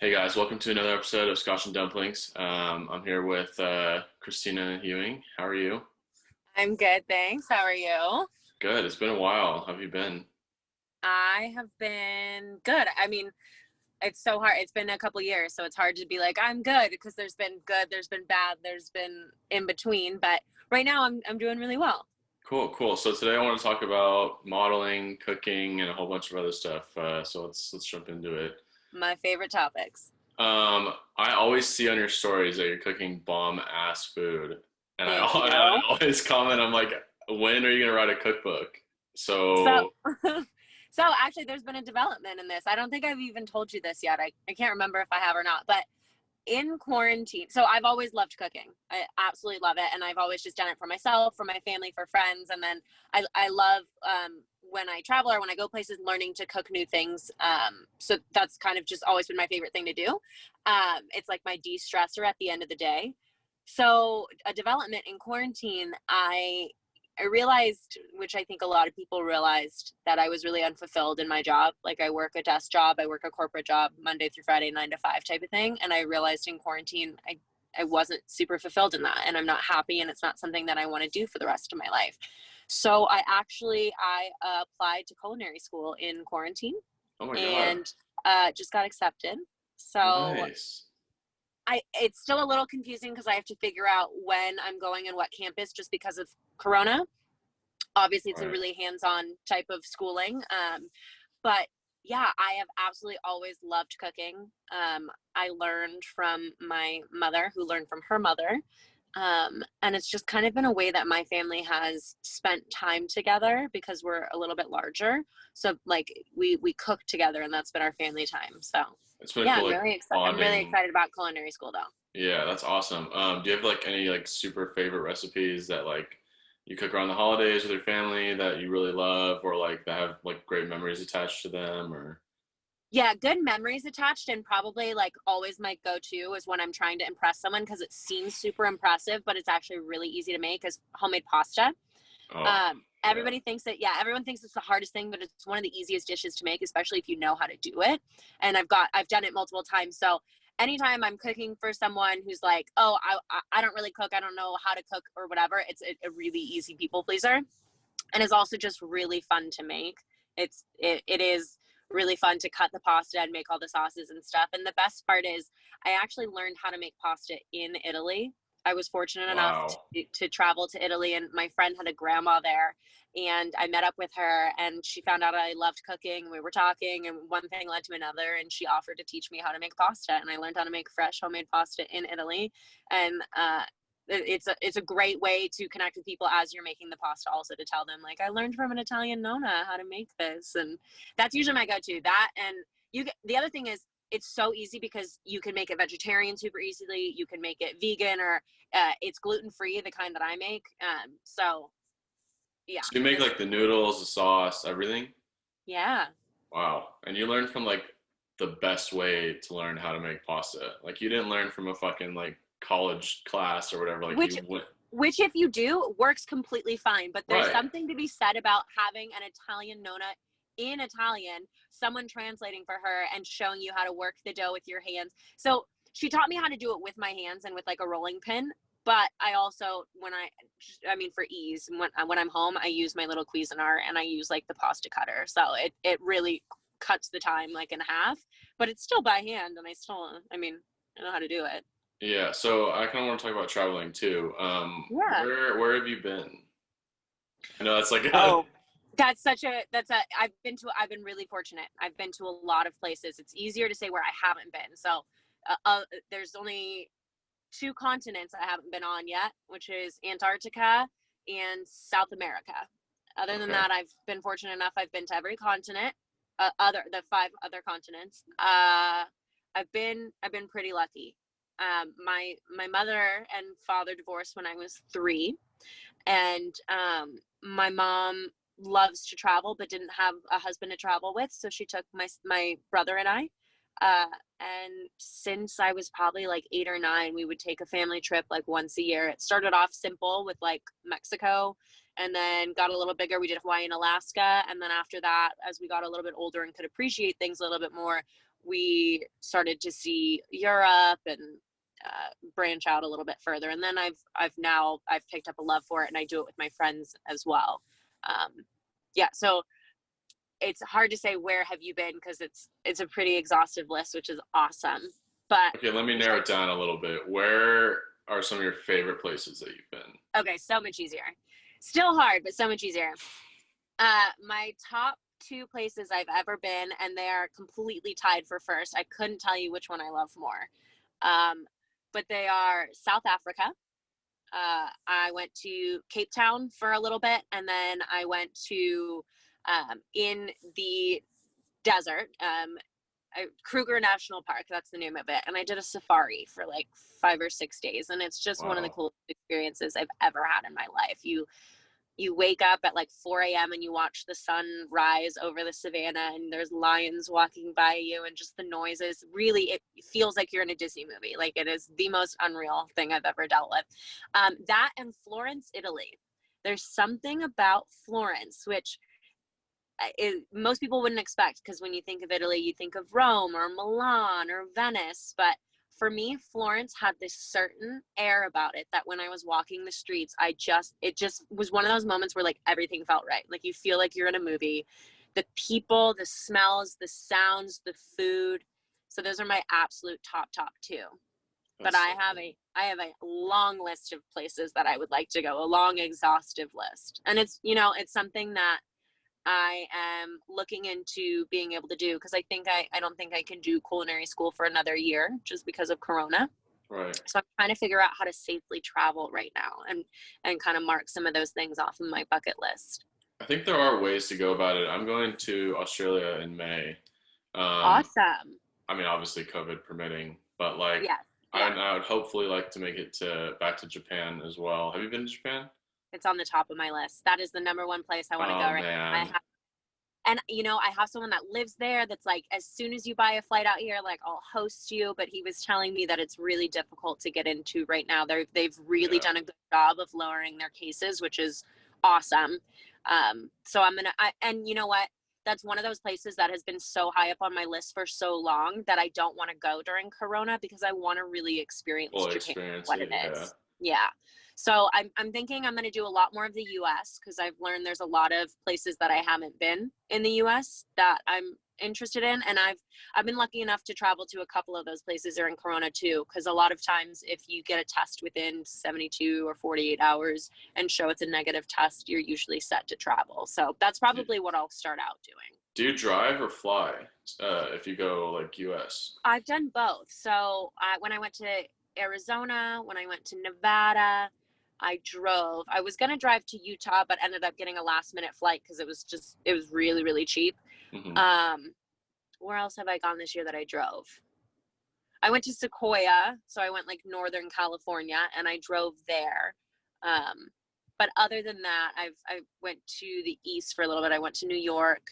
Hey guys, welcome to another episode of Scotch and Dumplings. I'm here with Kristina Ewing. How are you? I'm good, thanks. How are you? Good. It's been a while. How have you been? I have been good. I mean, it's so hard. It's been a couple years, so it's hard to be like I'm good because there's been good, there's been bad, there's been in between. But right now, I'm doing really well. Cool, cool. So today I want to talk about modeling, cooking, and a whole bunch of other stuff. So let's jump into it. My favorite topics. I always see on your stories that you're cooking bomb ass food, and I, Thank you. I always comment. I'm like, when are you gonna write a cookbook? So, So so actually, there's been a development in this. I don't think I've even told you this yet. I can't remember if I have or not, but in quarantine, so I've always loved cooking. I absolutely love it, and I've always just done it for myself, for my family, for friends. And then I love when I travel or when I go places, learning to cook new things. So that's kind of just always been my favorite thing to do. It's like my de-stressor at the end of the day. So a development in quarantine, I realized, which I think a lot of people realized, that I was really unfulfilled in my job. Like, I work a desk job, I work a corporate job, Monday through Friday, 9 to 5 type of thing. And I realized in quarantine, I wasn't super fulfilled in that, and I'm not happy, and it's not something that I want to do for the rest of my life. So I applied to culinary school in quarantine, oh my God, and just got accepted. So nice. it's still a little confusing because I have to figure out when I'm going and what campus, just because of Corona. Obviously, it's a Right. really hands-on type of schooling. But yeah, I have absolutely always loved cooking. I learned from my mother, who learned from her mother. And it's just kind of been a way that my family has spent time together because we're a little bit larger. So like we cook together, and that's been our family time. So It's been a yeah, cool like I'm really bonding. excited about culinary school though. Yeah, that's awesome. Do you have like any like super favorite recipes that like you cook around the holidays with your family that you really love, or like that have like great memories attached to them, or Yeah, good memories attached, and probably like always my go-to is when I'm trying to impress someone, because it seems super impressive, but it's actually really easy to make, is homemade pasta. oh yeah, Everyone thinks it's the hardest thing, but it's one of the easiest dishes to make, especially if you know how to do it. And I've done it multiple times. So anytime I'm cooking for someone who's like, oh, I don't really cook, I don't know how to cook or whatever, it's a really easy people pleaser, and it's also just really fun to make. It is really fun to cut the pasta and make all the sauces and stuff. And the best part is I actually learned how to make pasta in Italy. I was fortunate enough wow. to travel to Italy, and my friend had a grandma there, and I met up with her, and she found out I loved cooking. We were talking, and one thing led to another, and she offered to teach me how to make pasta, and I learned how to make fresh homemade pasta in Italy. And it's a great way to connect with people as you're making the pasta, also to tell them like, I learned from an Italian nonna how to make this. And that's usually my go-to. That, and the other thing is, it's so easy because you can make it vegetarian super easily, you can make it vegan, or it's gluten-free, the kind that I make. So yeah, So you make it's like the noodles, the sauce, everything? yeah. Wow. And you learned from like the best way to learn how to make pasta. Like you didn't learn from a fucking like college class or whatever. Like which you went which if you do, works completely fine, but there's right. something to be said about having an Italian nonna in Italian, someone translating for her and showing you how to work the dough with your hands. So she taught me how to do it with my hands and with like a rolling pin. But I also, I mean, for ease, when I'm home, I use my little Cuisinart, and I use like the pasta cutter. So it really cuts the time like in half, but it's still by hand, and I mean, I know how to do it. Yeah, so I kind of want to talk about traveling too. Yeah. Where have you been? I know that's like Oh, I've been really fortunate. I've been to a lot of places. It's easier to say where I haven't been. So there's only two continents I haven't been on yet, which is Antarctica and South America. Other than okay. that, I've been fortunate enough. I've been to every continent, the five other continents. I've been pretty lucky. My mother and father divorced when I was 3, and my mom loves to travel but didn't have a husband to travel with, so she took my brother and I. And since I was probably like 8 or 9, we would take a family trip like once a year. It started off simple with like Mexico, and then got a little bigger. We did Hawaii and Alaska. And then after that, as we got a little bit older and could appreciate things a little bit more, we started to see Europe and branch out a little bit further. And then I've picked up a love for it, and I do it with my friends as well. So it's hard to say where have you been, because it's a pretty exhaustive list, which is awesome. But Okay, let me narrow it down a little bit. Where are some of your favorite places that you've been? Okay, so much easier. Still hard, but so much easier. My top 2 places I've ever been, and they are completely tied for first. I couldn't tell you which one I love more. But they are South Africa. I went to Cape Town for a little bit, and then I went to in the desert, Kruger National Park, that's the name of it. And I did a safari for like 5 or 6 days, and it's just one of the coolest experiences I've ever had in my life. You wake up at like 4 a.m. and you watch the sun rise over the savannah, and there's lions walking by you, and just the noises. Really, it feels like you're in a Disney movie. Like, it is the most unreal thing I've ever dealt with. That and Florence, Italy. There's something about Florence, which most people wouldn't expect, because when you think of Italy, you think of Rome or Milan or Venice. But for me, Florence had this certain air about it that when I was walking the streets, it just was one of those moments where like everything felt right. Like, you feel like you're in a movie. The people, the smells, the sounds, the food. So those are my absolute top 2. But I have a long list of places that I would like to go, a long, exhaustive list. And it's something that I am looking into being able to do, because I don't think I can do culinary school for another year just because of Corona. Right. So I'm trying to figure out how to safely travel right now and kind of mark some of those things off of my bucket list. I think there are ways to go about it. I'm going to Australia in May. Awesome. I mean, obviously COVID permitting, but like, yes. I would hopefully like to make it back to Japan as well. Have you been to Japan? It's on the top of my list. That is the number 1 place I want to go right now. And I have someone that lives there that's like, as soon as you buy a flight out here, like, I'll host you. But he was telling me that it's really difficult to get into right now. They've really done a good job of lowering their cases, which is awesome. So and you know what? That's one of those places that has been so high up on my list for so long that I don't want to go during Corona, because I want to really experience Japan, what it is. Yeah. So I'm thinking I'm going to do a lot more of the U.S., because I've learned there's a lot of places that I haven't been in the U.S. that I'm interested in. And I've been lucky enough to travel to a couple of those places during Corona too, because a lot of times if you get a test within 72 or 48 hours and show it's a negative test, you're usually set to travel. So that's probably what I'll start out doing. Do you drive or fly if you go like U.S.? I've done both. So when I went to Arizona, when I went to Nevada, I drove. I was going to drive to Utah, but ended up getting a last minute flight because it was really, really cheap. Mm-hmm. Where else have I gone this year that I drove? I went to Sequoia. So I went like Northern California, and I drove there. But other than that, I went to the East for a little bit. I went to New York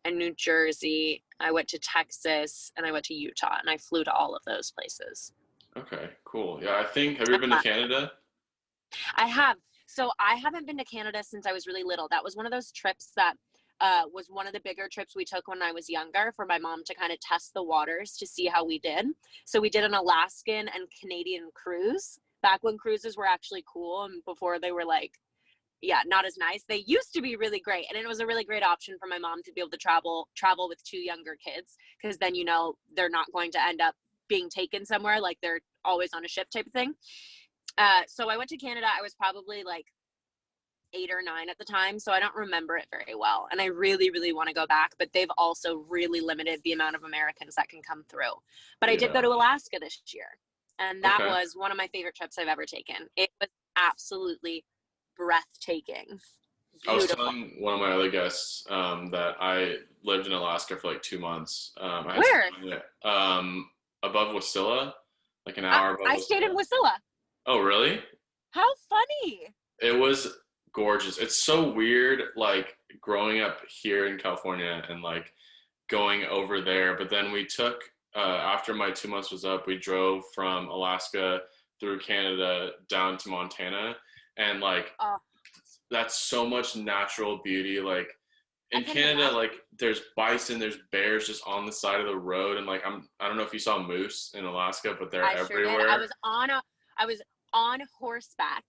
and New Jersey. I went to Texas, and I went to Utah, and I flew to all of those places. Okay, cool. Yeah, have you ever been to Canada? I have. So I haven't been to Canada since I was really little. That was one of those trips that was one of the bigger trips we took when I was younger, for my mom to kind of test the waters to see how we did. So we did an Alaskan and Canadian cruise back when cruises were actually cool, and before they were like, not as nice. They used to be really great, and it was a really great option for my mom to be able to travel with 2 younger kids, because then they're not going to end up being taken somewhere, like they're always on a ship type of thing. So I went to Canada. I was probably like 8 or 9 at the time, so I don't remember it very well. And I really, really want to go back, but they've also really limited the amount of Americans that can come through. But I did go to Alaska this year, and that was one of my favorite trips I've ever taken. It was absolutely breathtaking. Beautiful. I was telling one of my other guests that I lived in Alaska for like 2 months. Where? Above Wasilla, like an hour above Wasilla. I stayed in Wasilla. Oh, really? How funny. It was gorgeous. It's so weird, like, growing up here in California and, like, going over there. But then we took, after my 2 months was up, we drove from Alaska through Canada down to Montana. And, like, that's so much natural beauty. Like, in can't even Canada, imagine. like there's bison, there's bears just on the side of the road, and like I don't know if you saw moose in Alaska, but they're I sure did. I everywhere. was on horseback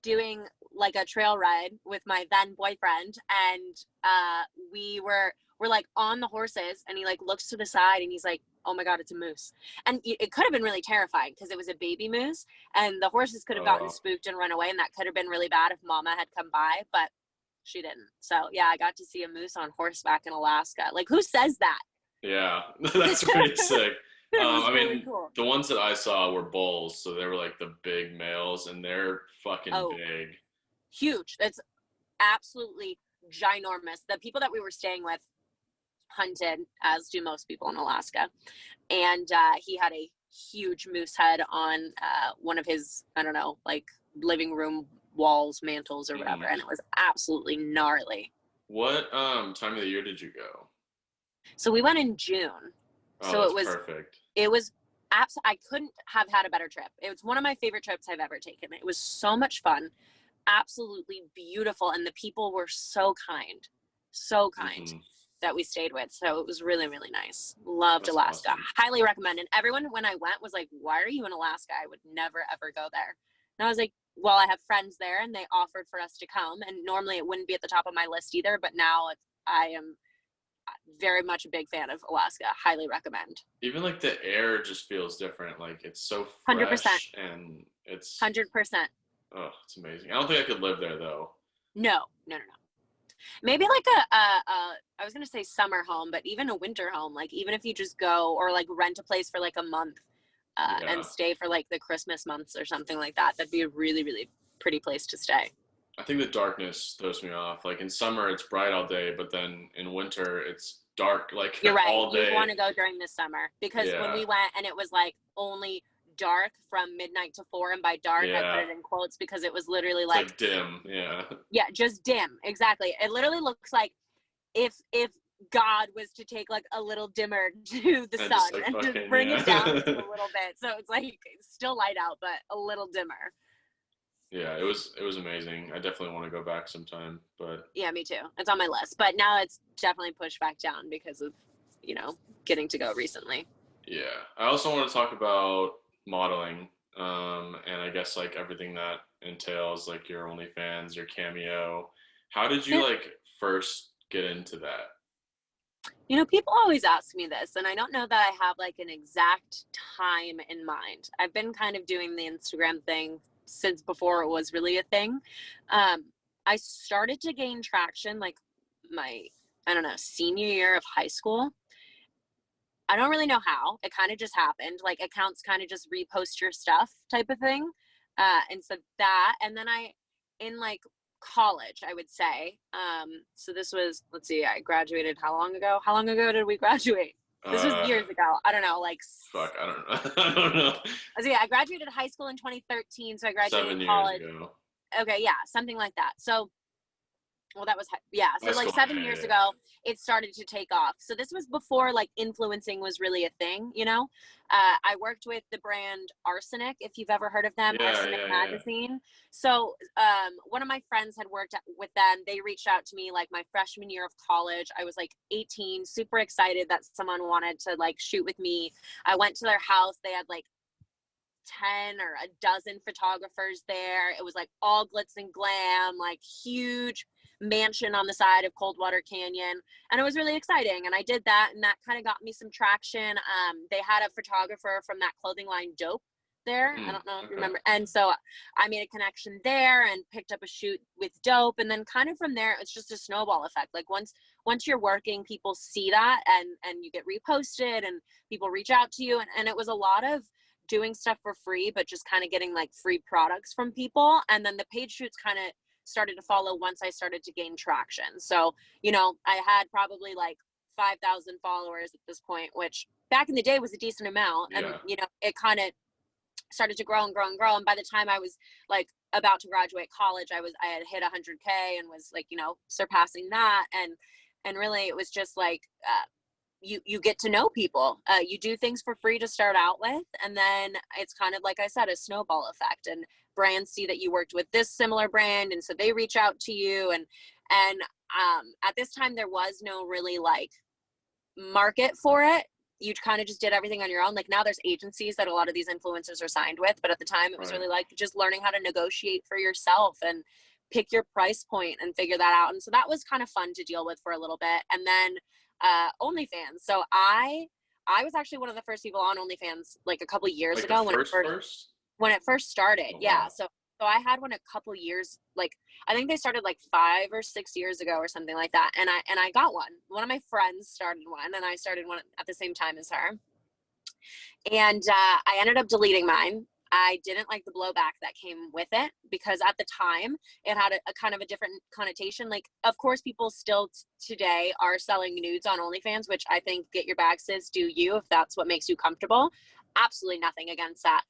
doing like a trail ride with my then boyfriend, and we're like on the horses, and he like looks to the side and he's like, oh my god, it's a moose. And it could have been really terrifying because it was a baby moose, and the horses could have gotten spooked and run away, and that could have been really bad if mama had come by, but she didn't. So yeah, I got to see a moose on horseback in Alaska. Like, who says that? Yeah, that's pretty sick. It was I really mean, cool. the ones that I saw were bulls, so they were like the big males, and they're fucking Oh, big. huge. That's absolutely ginormous. The people that we were staying with hunted, as do most people in Alaska, and he had a huge moose head on one of his, I don't know, like living room walls, mantles, or whatever, and it was absolutely gnarly. What time of the year did you go? So we went in June. Oh, So that's perfect. it was I couldn't have had a better trip. It was one of my favorite trips I've ever taken. It was so much fun, absolutely beautiful, and the people were so kind, that we stayed with. So it was really, really nice. Loved That's Alaska. awesome. Highly recommend. And everyone, when I went, was like, why are you in Alaska? I would never, ever go there. And I was like, well, I have friends there, and they offered for us to come. And normally it wouldn't be at the top of my list either, but now I am very much a big fan of Alaska. Highly recommend. Even like the air just feels different. Like it's so 100%. fresh and it's 100%. Oh, it's amazing. I don't think I could live there though. No. Maybe like I was gonna say summer home, but even a winter home. Like, even if you just go or like rent a place for like a month and stay for like the Christmas months or something like that, that'd be a really, really pretty place to stay. I think the darkness throws me off. Like in summer it's bright all day, but then in winter it's dark like You're right. all day. You want to go during the summer, because when we went and it was like only dark from midnight to 4, and by dark I put it in quotes because it was literally like dim. Yeah, just dim. Exactly. It literally looks like if God was to take like a little dimmer to the sun and just bring it down just a little bit. So it's like it's still light out, but a little dimmer. Yeah, it was amazing. I definitely want to go back sometime, but yeah, me too. It's on my list, but now it's definitely pushed back down because of, getting to go recently. Yeah. I also want to talk about modeling, and I guess like everything that entails, like your OnlyFans, your Cameo. How did you like first get into that? People always ask me this, and I don't know that I have like an exact time in mind. I've been kind of doing the Instagram thing since before it was really a thing. I started to gain traction like my, I don't know, senior year of high school. I don't really know how. It kind of just happened. Like, accounts kind of just repost your stuff type of thing. And so that, and then in like college, I would say. So this was, let's see, I graduated how long ago? How long ago did we graduate? This was years ago. I don't know, like. Fuck, I don't know. I don't know. So yeah, I graduated high school in 2013. So I graduated 7 college. years ago. Okay, yeah, something like that. So, well, that was, yeah. So like 7 years yeah. ago, it started to take off. So this was before like influencing was really a thing, I worked with the brand Arsenic, if you've ever heard of them, Arsenic Magazine. So one of my friends had worked with them. They reached out to me like my freshman year of college. I was like 18, super excited that someone wanted to like shoot with me. I went to their house. They had like 10 or a dozen photographers there. It was like all glitz and glam, like huge mansion on the side of Coldwater Canyon, and it was really exciting. And I did that, and that kind of got me some traction. They had a photographer from that clothing line Dope there. I don't know if you remember. And so I made a connection there and picked up a shoot with Dope, and then kind of from there it's just a snowball effect. Like once you're working, people see that, and you get reposted, and people reach out to you, and it was a lot of doing stuff for free, but just kind of getting like free products from people. And then the paid shoots kind of started to follow once I started to gain traction. So, I had probably like 5,000 followers at this point, which back in the day was a decent amount. And, it kind of started to grow and grow and grow. And by the time I was like about to graduate college, I had hit 100K and was like, surpassing that. And really it was just like, you get to know people. You do things for free to start out with, and then it's kind of like I said, a snowball effect, and brands see that you worked with this similar brand, and so they reach out to you, and At this time, there was no really like market for it. You kind of just did everything on your own. Like now there's agencies that a lot of these influencers are signed with, but at the time it was Right. really like just learning how to negotiate for yourself and pick your price point and figure that out. And so that was kind of fun to deal with for a little bit. And then OnlyFans. So I was actually one of the first people on OnlyFans like a couple years Like the ago first? when it first started. Oh, Yeah. wow. So I had one a couple years, like I think they started like 5 or 6 years ago or something like that. And I got one. One of my friends started one, and I started one at the same time as her. And I ended up deleting mine. I didn't like the blowback that came with it because at the time it had a kind of a different connotation. Like, of course, people still today are selling nudes on OnlyFans, which I think get your bag, sis, do you, if that's what makes you comfortable. Absolutely nothing against that.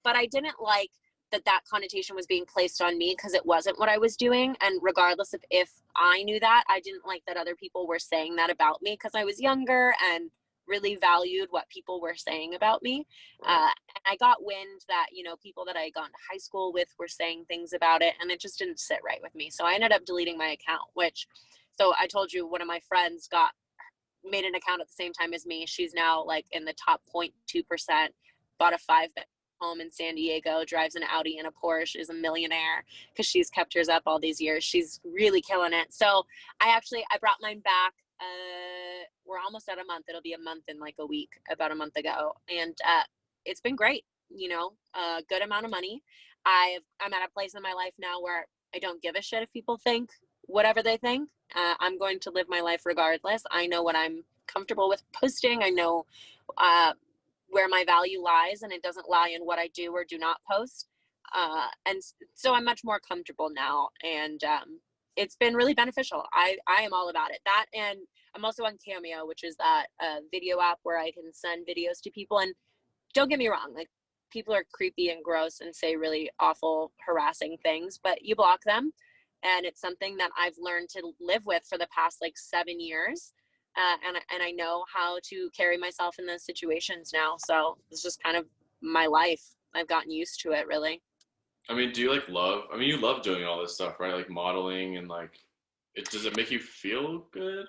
But I didn't like that connotation was being placed on me because it wasn't what I was doing. And regardless of if I knew that, I didn't like that other people were saying that about me because I was younger and really valued what people were saying about me. Right. And I got wind that, you know, people that I had gone to high school with were saying things about it, and it just didn't sit right with me. So I ended up deleting my account, so I told you one of my friends made an account at the same time as me. She's now like in the top 0.2%, bought a 5-bedroom home in San Diego, drives an Audi and a Porsche, is a millionaire because she's kept hers up all these years. She's really killing it. So I brought mine back. We're almost at a month. It'll be a month in like a week, about a month ago. And it's been great, you know, a good amount of money. I'm at a place in my life now where I don't give a shit if people think whatever they think. I'm going to live my life regardless. I know what I'm comfortable with posting. I know where my value lies, and it doesn't lie in what I do or do not post. And so I'm much more comfortable now, and it's been really beneficial. I am all about it. That, and I'm also on Cameo, which is that video app where I can send videos to people. And don't get me wrong, like people are creepy and gross and say really awful, harassing things, but you block them. And it's something that I've learned to live with for the past like 7 years. And I know how to carry myself in those situations now. So it's just kind of my life. I've gotten used to it, really. I mean, do you like love? I mean, you love doing all this stuff, right? Like modeling and like, does it make you feel good?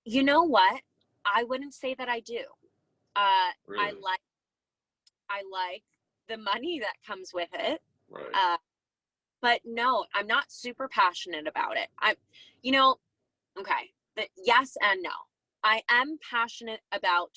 You know what? I wouldn't say that I do. Uh, I Really? like I like the money that comes with it. Right. Uh, but no, I'm not super passionate about it. You know, okay, yes and no. I am passionate about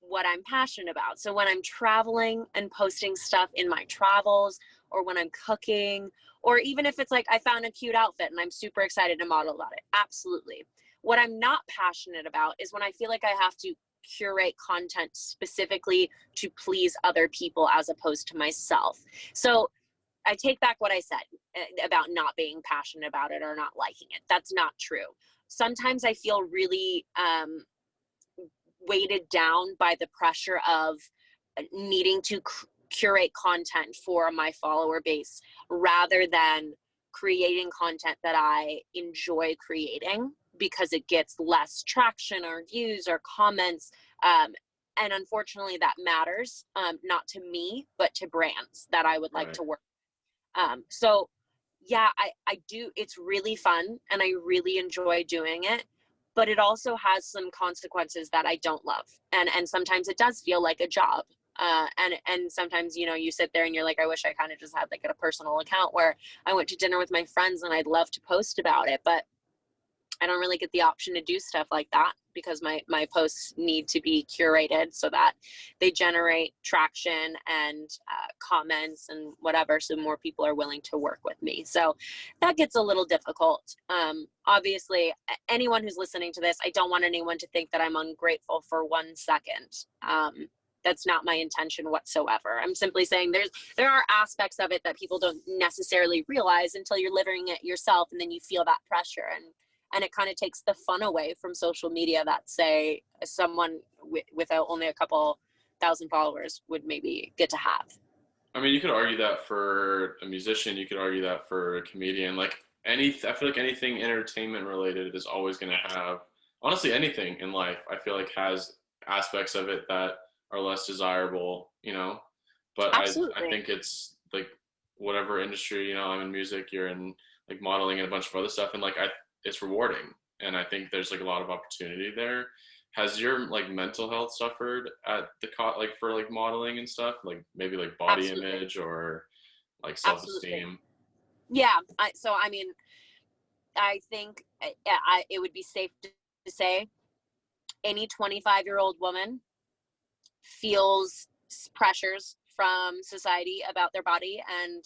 what I'm passionate about. So when I'm traveling and posting stuff in my travels, or when I'm cooking, or even if it's like I found a cute outfit and I'm super excited to model about it, absolutely. What I'm not passionate about is when I feel like I have to curate content specifically to please other people as opposed to myself. So I take back what I said about not being passionate about it or not liking it. That's not true. Sometimes I feel really weighted down by the pressure of needing to curate content for my follower base rather than creating content that I enjoy creating because it gets less traction or views or comments. And unfortunately, that matters, not to me, but to brands that I would like Right. to work. So yeah, I do. It's really fun and I really enjoy doing it, but it also has some consequences that I don't love. And sometimes it does feel like a job. And sometimes, you know, you sit there and you're like, I wish I kind of just had like a personal account where I went to dinner with my friends and I'd love to post about it, but I don't really get the option to do stuff like that because my posts need to be curated so that they generate traction and comments and whatever, so more people are willing to work with me. So that gets a little difficult. Obviously, anyone who's listening to this, I don't want anyone to think that I'm ungrateful for 1 second. That's not my intention whatsoever. I'm simply saying there are aspects of it that people don't necessarily realize until you're living it yourself, and then you feel that pressure, and it kind of takes the fun away from social media that, say, someone without only a couple thousand followers would maybe get to have. I mean, you could argue that for a musician, you could argue that for a comedian. Like I feel like anything entertainment related is always going to have, honestly, anything in life, I feel like has aspects of it that are less desirable, you know? But I Absolutely. think it's like whatever industry, you know, I'm in music, you're in like modeling and a bunch of other stuff, and like it's rewarding, and I think there's like a lot of opportunity there. Has your like mental health suffered at the like for like modeling and stuff, like maybe like body Absolutely. image or like Absolutely. self-esteem? Yeah. So, I mean, I think it would be safe to say any 25-year-old woman feels pressures from society about their body and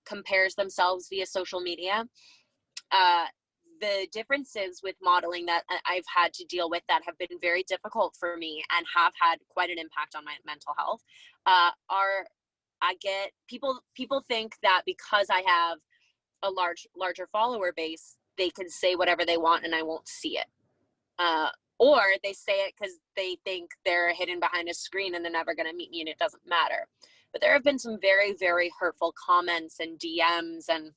compares themselves via social media. Uh, the differences with modeling that I've had to deal with that have been very difficult for me and have had quite an impact on my mental health are I get people think that because I have a larger follower base, they can say whatever they want and I won't see it. Uh, or they say it because they think they're hidden behind a screen and they're never going to meet me and it doesn't matter. But there have been some very, very hurtful comments and DMs, and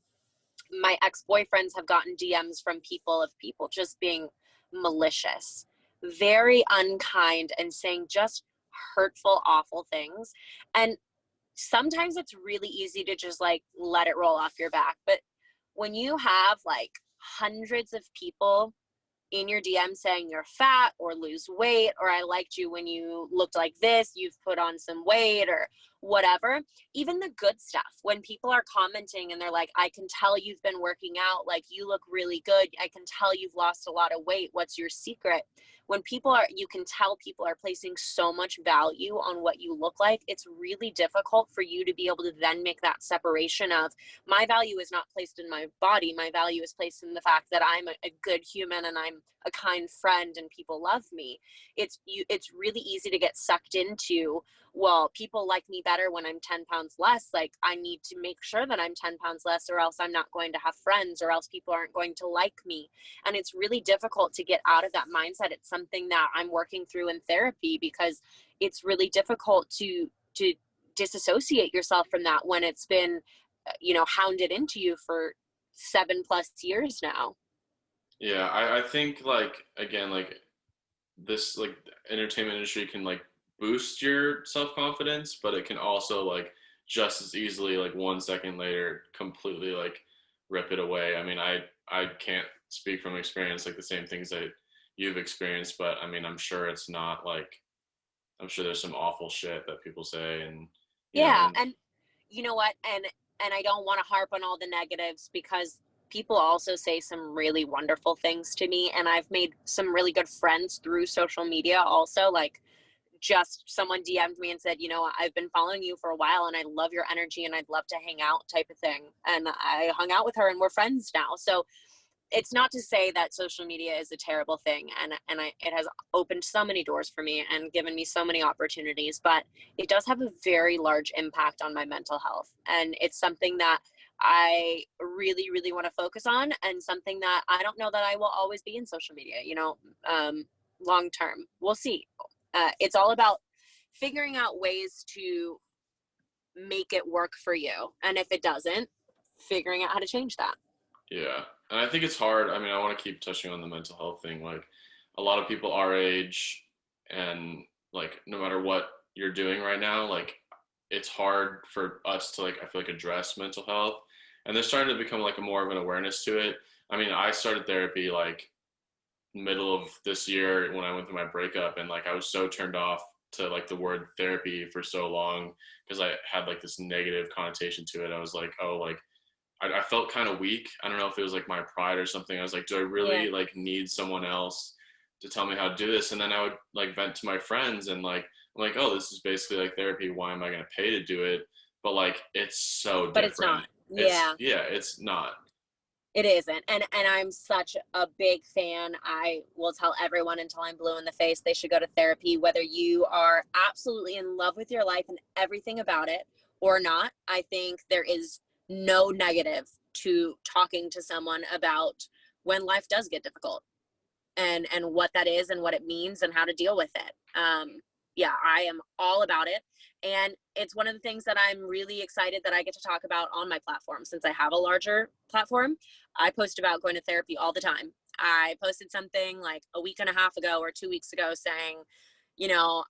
my ex-boyfriends have gotten DMs from people just being malicious, very unkind, and saying just hurtful, awful things. And sometimes it's really easy to just like let it roll off your back. But when you have like hundreds of people in your DM saying you're fat or lose weight, or I liked you when you looked like this, you've put on some weight, or whatever, even the good stuff, when people are commenting and they're like, I can tell you've been working out, like you look really good, I can tell you've lost a lot of weight, what's your secret? When you can tell people are placing so much value on what you look like, it's really difficult for you to be able to then make that separation of, my value is not placed in my body, my value is placed in the fact that I'm a good human and I'm a kind friend and people love me. It's really easy to get sucked into, well, people like me better when I'm 10 pounds less. Like, I need to make sure that I'm 10 pounds less, or else I'm not going to have friends, or else people aren't going to like me. And it's really difficult to get out of that mindset. It's something that I'm working through in therapy, because it's really difficult to disassociate yourself from that when it's been, hounded into you for 7+ years now. Yeah, I think like again like this like entertainment industry can like boost your self-confidence, but it can also like just as easily like 1 second later completely like rip it away. I mean, I can't speak from experience like the same things that you've experienced, but I mean, I'm sure it's not like, I'm sure there's some awful shit that people say, and you know, Yeah, and and you know what? And I don't want to harp on all the negatives, because people also say some really wonderful things to me, and I've made some really good friends through social media also. Like, just someone DM'd me and said, I've been following you for a while and I love your energy and I'd love to hang out, type of thing. And I hung out with her and we're friends now. So it's not to say that social media is a terrible thing, and it has opened so many doors for me and given me so many opportunities, but it does have a very large impact on my mental health, and it's something that I really, really want to focus on, and something that I don't know that I will always be in social media, long term. We'll see. It's all about figuring out ways to make it work for you, and if it doesn't, figuring out how to change that. yeah, and I think it's hard. I mean, I want to keep touching on the mental health thing. Like, a lot of people our age, and like, no matter what you're doing right now, like, it's hard for us to like, I feel like, address mental health. And there's starting to become like a more of an awareness to it. I mean, I started therapy like middle of this year when I went through my breakup, and like I was so turned off to like the word therapy for so long because I had like this negative connotation to it. I was like, oh, like I felt kind of weak. I don't know if it was like my pride or something. I was like, do I Yeah. really like need someone else to tell me how to do this? And then I would like vent to my friends, and like I'm like, oh, this is basically like therapy. Why am I going to pay to do it? But like it's so But it's different. not. Yeah. It's not. It isn't. And I'm such a big fan. I will tell everyone until I'm blue in the face they should go to therapy, whether you are absolutely in love with your life and everything about it or not. I think there is no negative to talking to someone about when life does get difficult, and what that is and what it means and how to deal with it. Yeah, I am all about it. And it's one of the things that I'm really excited that I get to talk about on my platform. Since I have a larger platform, I post about going to therapy all the time. I posted something like a week and a half ago or 2 weeks ago saying,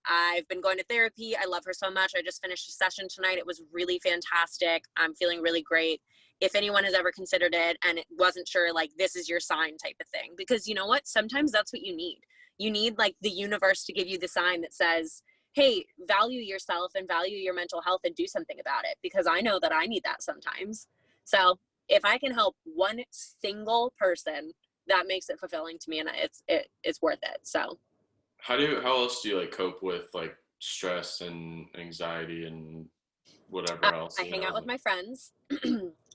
I've been going to therapy. I love her so much. I just finished a session tonight. It was really fantastic. I'm feeling really great. if anyone has ever considered it and it wasn't sure, like, this is your sign type of thing. Because you know what? Sometimes that's what you need. You need like the universe to give you the sign that says, hey, value yourself and value your mental health and do something about it, because I know that I need that sometimes. So if I can help one single person, that makes it fulfilling to me, and it's worth it. So How else do you like cope with like stress and anxiety and whatever else, I you hang out know? with my friends.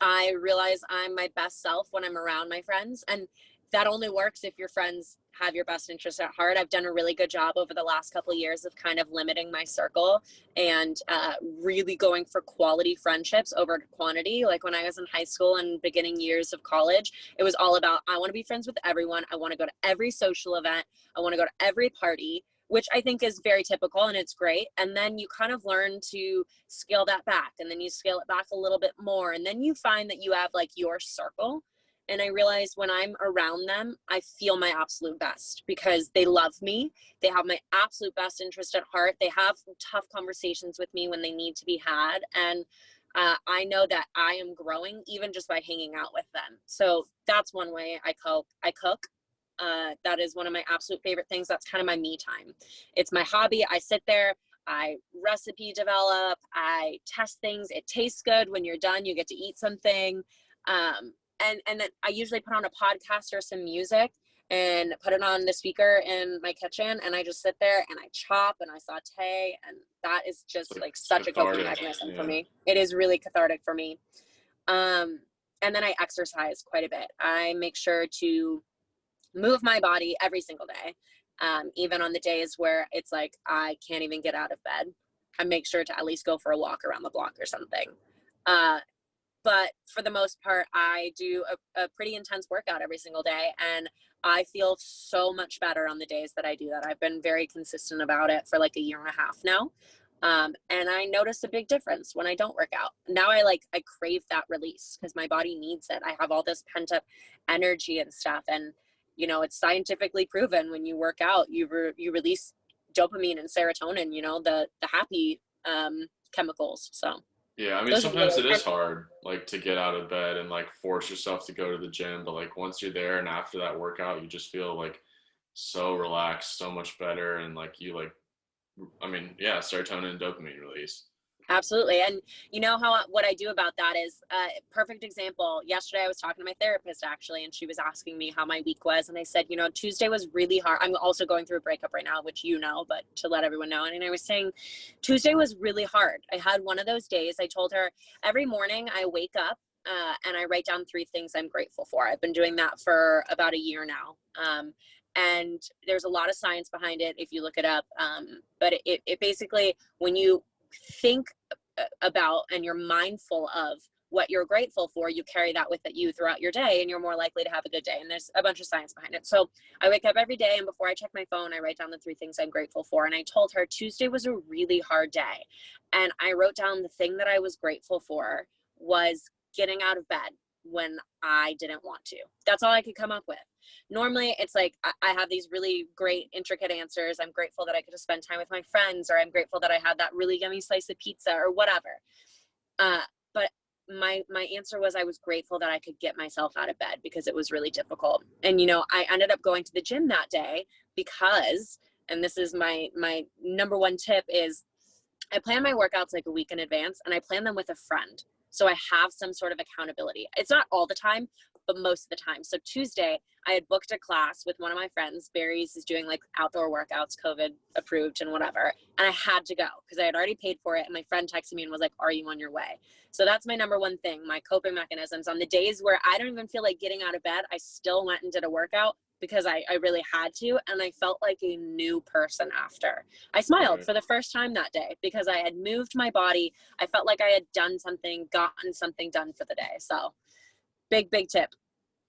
I realize I'm my best self when I'm around my friends, and that only works if your friends have your best interest at heart. I've done a really good job over the last couple of years of kind of limiting my circle and really going for quality friendships over quantity. Like when I was in high school and beginning years of college, it was all about, I want to be friends with everyone. I want to go to every social event. I want to go to every party, which I think is very typical and it's great. And then you kind of learn to scale that back, and then you scale it back a little bit more. And then you find that you have like your circle. And I realize when I'm around them, I feel my absolute best because they love me. They have my absolute best interest at heart. They have tough conversations with me when they need to be had. And I know that I am growing even just by hanging out with them. So that's one way I cope. I cook. That is one of my absolute favorite things. That's kind of my me time. It's my hobby. I sit there, I recipe develop, I test things. It tastes good. When you're done, you get to eat something. And then I usually put on a podcast or some music and put it on the speaker in my kitchen, and I just sit there and I chop and I saute, and that is It's just like like such a coping cathartic. mechanism for Yeah. me. It is really cathartic for me. Um, and then I exercise quite a bit. I make sure to move my body every single day. Even on the days where it's like I can't even get out of bed, I make sure to at least go for a walk around the block or something. Uh, but for the most part, I do a pretty intense workout every single day, and I feel so much better on the days that I do that. I've been very consistent about it for like a year and a half now. And I notice a big difference when I don't work out. Now I crave that release because my body needs it. I have all this pent up energy and stuff. And, you know, it's scientifically proven when you work out, you release dopamine and serotonin, you know, the happy chemicals. So Yeah, I mean, those are sometimes really, it is hard, like to get out of bed and like force yourself to go to the gym. But like once you're there and after that workout, you just feel like so relaxed, so much better, and like you like, I mean, yeah, serotonin and dopamine release. absolutely. And you know how what I do about that is perfect example. Yesterday I was talking to my therapist actually, and she was asking me how my week was. And I said, you know, Tuesday was really hard. I'm also going through a breakup right now, which you know, but to let everyone know. And I was saying Tuesday was really hard. I had one of those days. I told her every morning I wake up and I write down 3 things I'm grateful for. I've been doing that for about a year now. And there's a lot of science behind it if you look it up. But it basically, when you think about and you're mindful of what you're grateful for, you carry that with you throughout your day, and you're more likely to have a good day. And there's a bunch of science behind it. So I wake up every day, and before I check my phone, I write down the 3 things I'm grateful for. And I told her Tuesday was a really hard day, and I wrote down the thing that I was grateful for was getting out of bed when I didn't want to. That's all I could come up with. Normally it's like I have these really great intricate answers. I'm grateful that I could just spend time with my friends, or I'm grateful that I had that really yummy slice of pizza, or whatever. But my answer was I was grateful that I could get myself out of bed because it was really difficult. And you know, I ended up going to the gym that day because, and this is my number one tip, is I plan my workouts like a week in advance, and I plan them with a friend. So I have some sort of accountability. It's not all the time, but most of the time. So Tuesday, I had booked a class with one of my friends. Barry's is doing like outdoor workouts, COVID approved and whatever. And I had to go because I had already paid for it. And my friend texted me and was like, are you on your way? So that's my number one thing, my coping mechanisms. On the days where I don't even feel like getting out of bed, I still went and did a workout because I really had to. And I felt like a new person after. I smiled Right. for the first time that day because I had moved my body. I felt like I had done something, gotten something done for the day. So big tip.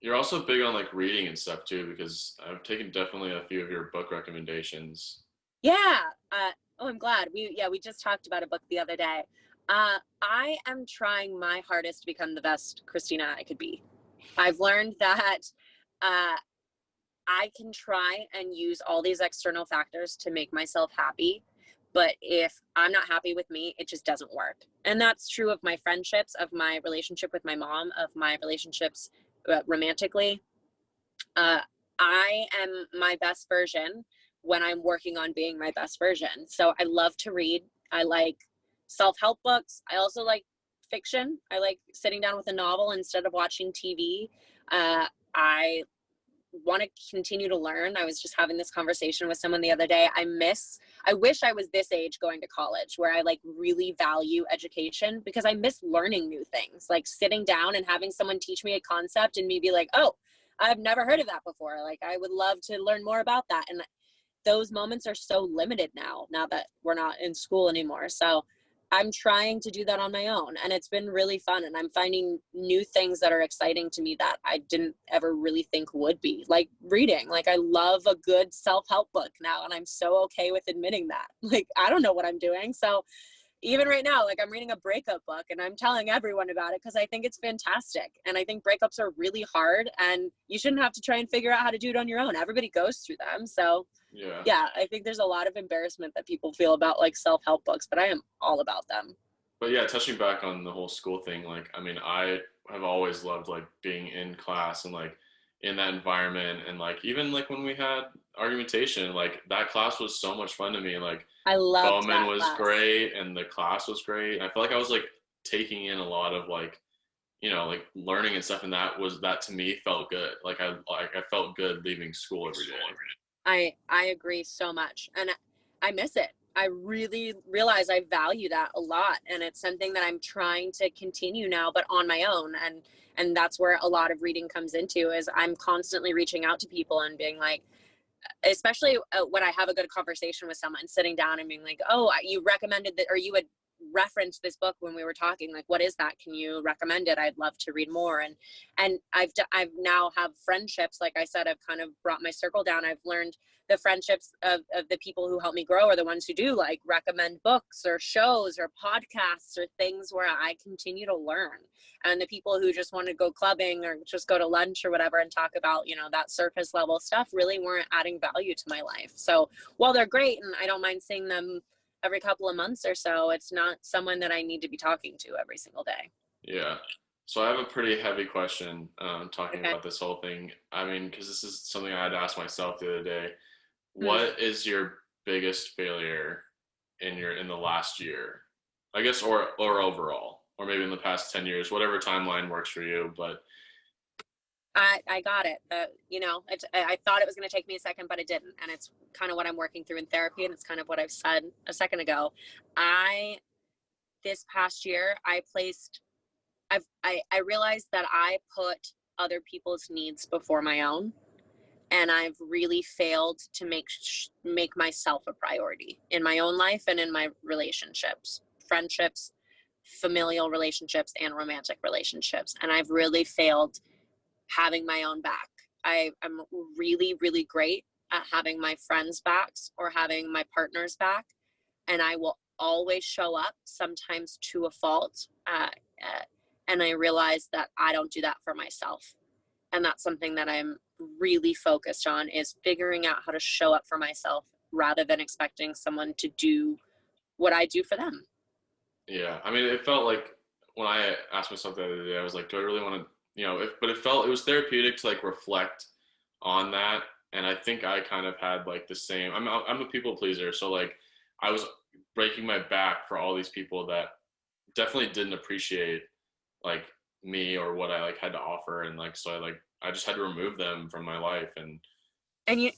You're also big on like reading and stuff too, because I've taken definitely a few of your book recommendations. Yeah. Oh, I'm glad. We just talked about a book the other day. I am trying my hardest to become the best Kristina I could be. I've learned that I can try and use all these external factors to make myself happy, But if I'm not happy with me, it just doesn't work. And that's true of my friendships, of my relationship with my mom, of my relationships romantically. I am my best version when I'm working on being my best version. So I love to read. I like self-help books. I also like fiction. I like sitting down with a novel instead of watching TV. I want to continue to learn. I was just having this conversation with someone the other day. I wish I was this age going to college where I like really value education, because I miss learning new things, like sitting down and having someone teach me a concept and me be like, oh, I've never heard of that before. Like, I would love to learn more about that. And those moments are so limited now that we're not in school anymore. So I'm trying to do that on my own, and it's been really fun. And I'm finding new things that are exciting to me that I didn't ever really think would be, like reading. Like, I love a good self-help book now, and I'm so okay with admitting that. Like, I don't know what I'm doing. So even right now, like, I'm reading a breakup book and I'm telling everyone about it because I think it's fantastic. And I think breakups are really hard, and you shouldn't have to try and figure out how to do it on your own. Everybody goes through them. So yeah, I think there's a lot of embarrassment that people feel about like self-help books, but I am all about them. But yeah, touching back on the whole school thing, like, I mean, I have always loved like being in class and like in that environment. And like, even like when we had argumentation, like that class was so much fun to me. Like, I loved Bowman that was class. great and the class was great. And I felt like I was like taking in a lot of like, like learning and stuff. And that to me felt good. Like I felt good leaving school every day. I agree so much, and I miss it. I really realize I value that a lot, and it's something that I'm trying to continue now, but on my own. And that's where a lot of reading comes into, is I'm constantly reaching out to people and being like, especially when I have a good conversation with someone, sitting down and being like, oh, you recommended that, or you had referenced this book when we were talking, like, what is that? Can you recommend it? I'd love to read more. And I've now have friendships. Like I said, I've kind of brought my circle down. I've learned the friendships of the people who help me grow are the ones who do like recommend books or shows or podcasts or things where I continue to learn. And the people who just want to go clubbing or just go to lunch or whatever and talk about, that surface level stuff really weren't adding value to my life. So while they're great and I don't mind seeing them every couple of months or so, it's not someone that I need to be talking to every single day. Yeah. So I have a pretty heavy question talking Okay. about this whole thing. I mean, because this is something I had asked myself the other day. Hmm. What is your biggest failure in the last year? I guess, or overall, or maybe in the past 10 years, whatever timeline works for you. But I got it. I thought it was going to take me a second, but it didn't. And it's kind of what I'm working through in therapy. And it's kind of what I've said a second ago. This past year, I realized that I put other people's needs before my own. And I've really failed to make myself a priority in my own life and in my relationships, friendships, familial relationships, and romantic relationships. And I've really failed having my own back. I'm really, really great at having my friends' backs or having my partner's back. And I will always show up, sometimes to a fault. And I realize that I don't do that for myself. And that's something that I'm really focused on, is figuring out how to show up for myself rather than expecting someone to do what I do for them. yeah, I mean, it felt like when I asked myself the other day, I was like, do I really want to, but it was therapeutic to like reflect on that. And I think I kind of had like the same, I'm a people pleaser. So like I was breaking my back for all these people that definitely didn't appreciate like me or what I like had to offer. And like, so I just had to remove them from my life. And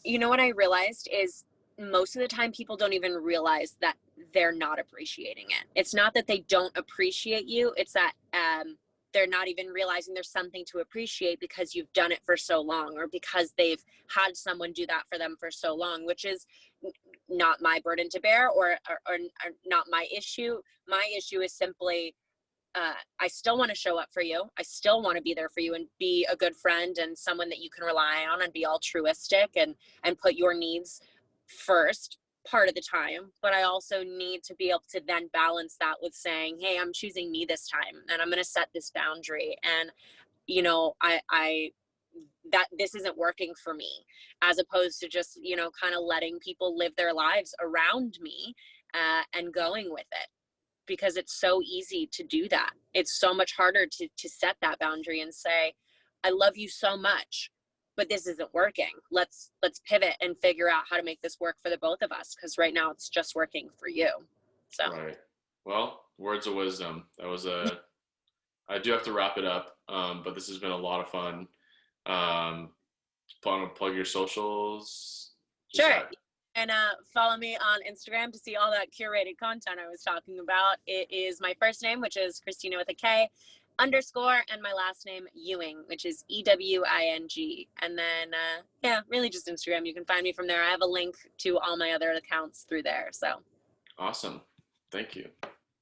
you know what I realized is, most of the time people don't even realize that they're not appreciating it. It's not that they don't appreciate you. It's that they're not even realizing there's something to appreciate because you've done it for so long, or because they've had someone do that for them for so long, which is not my burden to bear, or not my issue. My issue is simply, I still want to show up for you. I still want to be there for you and be a good friend and someone that you can rely on and be altruistic and put your needs first part of the time. But I also need to be able to then balance that with saying, hey, I'm choosing me this time, and I'm going to set this boundary. And, I that this isn't working for me, as opposed to just, kind of letting people live their lives around me. and going with it, because it's so easy to do that. It's so much harder to set that boundary and say, I love you so much, but this isn't working. Let's pivot and figure out how to make this work for the both of us, because right now it's just working for you. So Right. Well, words of wisdom. That was a. I do have to wrap it up, but this has been a lot of fun. Plug your socials. Just sure. And follow me on Instagram to see all that curated content I was talking about. It is my first name, which is Kristina with a K, _ and my last name Ewing, which is Ewing. And then yeah, really just Instagram. You can find me from there. I have a link to all my other accounts through there. So awesome. Thank you.